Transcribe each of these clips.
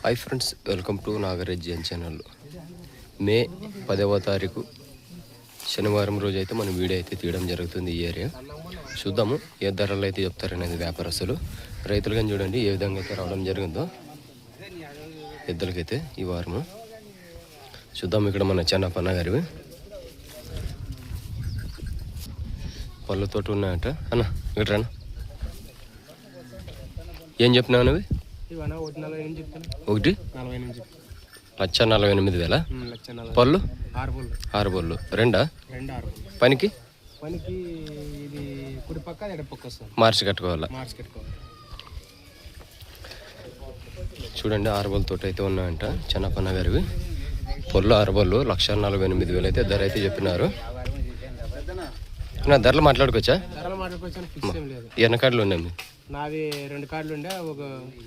Hi friends, welcome to Nagaraj channel. May 10వ తారీఖు శనివారం రోజు అయితే మనం వీడియో అయితే తీయడం జరుగుతుంది. ఈ ఏరియా చూద్దాము ఏ ధరలు అయితే చెప్తారనేది వ్యాపారస్తులు. రైతులు కానీ చూడండి ఏ విధంగా అయితే రావడం జరిగిందో ఎద్దులకైతే ఈ వారము చూద్దాం. ఇక్కడ మన చెన్నపన్న గారివి పళ్ళతోటి ఉన్నాయట. అన్న ఇక్కడ అన్న ఏం చెప్పినావు అవి? 1,48,000. పళ్ళు 6 పళ్ళు. రెండా పనికి మార్చి కట్టుకోవాలా? చూడండి 6 పళ్ళతో అయితే ఉన్నాయంట చెన్నపన్న గారివి. పళ్ళు 6 పళ్ళు 1,48,000 అయితే ధర అయితే చెప్పినారు. నా ధరలు మాట్లాడుకోవచ్చా? ఎన్ని కార్డులు ఉన్నాయి? నావి 2 కార్డులు ఉండే, ఒక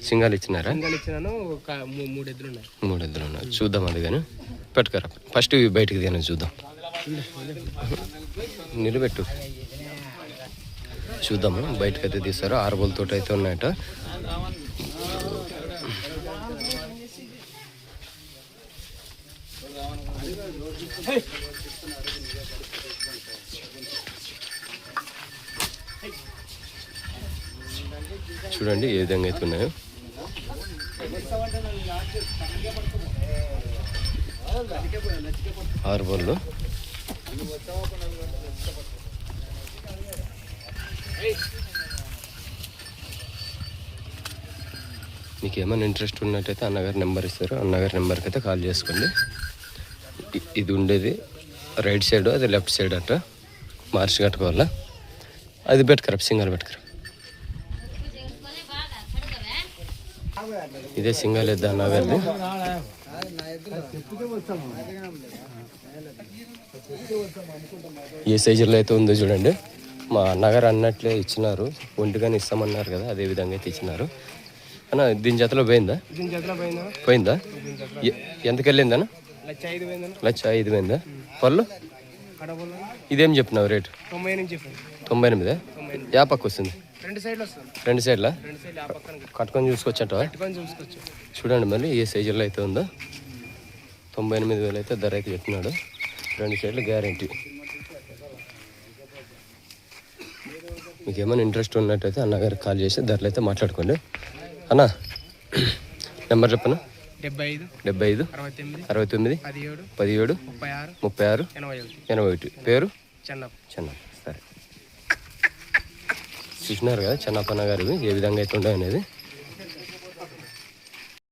సింగల్ ఇచ్చినారా? ఇచ్చినాను, 3 ఎద్దులు ఉన్నాయి. 3 ఎద్దులు ఉన్నాయి. చూద్దాం అది కానీ పెట్టుకోరా. ఫస్ట్ ఇవి బయటికి తీయని చూద్దాం. నిలబెట్టు చూద్దాము. బయటకు అయితే తీస్తారు. 6 పళ్ళతో అయితే ఉన్నాయట. చూడండి ఏ విధంగా అయితే ఉన్నాయో. ఆరు బళ్ళు మీకు ఏమైనా ఇంట్రెస్ట్ ఉన్నట్టయితే అన్నగారి నెంబర్ ఇస్తారు. అన్నగారి నెంబర్కి అయితే కాల్ చేసుకోండి. ఇది ఉండేది రైట్ సైడ్, అది లెఫ్ట్ సైడ్ అట్ట మార్చి కట్టుకోవాలా. అది పెట్టుకరా, సింగల్ పెట్టుకరా. ఇదే సింగల్ ఎద్దా అన్నగారిది. ఏ సైజులో అయితే ఉందో చూడండి. మా అన్నగారు అన్నట్లే ఇచ్చినారు. ఒంటిగానే ఇస్తామన్నారు కదా, అదే విధంగా అయితే ఇచ్చినారు. అన్న దీని జతలో పోయిందా? పోయిందా? ఎంతకు వెళ్ళిందన్న? 1,05,000. పళ్ళు ఇదేం చెప్పినావు రేటు? 98. యా పక్క వస్తుంది? 2 సైడ్లా కట్టుకొని చూసుకోవచ్చట. చూడండి మళ్ళీ ఏ సైజులో అయితే ఉందో. 98,000 అయితే ధర అయితే చెప్పినాడు. 2 సైడ్లు గ్యారంటీ. మీకు ఏమైనా ఇంట్రెస్ట్ ఉన్నట్టయితే అన్నగారికి కాల్ చేసి ధరలు అయితే మాట్లాడుకోండి. అన్న నెంబర్ చెప్పనా? 75 69 17 36 81. పేరు చెన్న. సరే, చూసినారు కదా చెన్నపన్న గారివి ఏ విధంగా అయితే ఉండవు అనేది.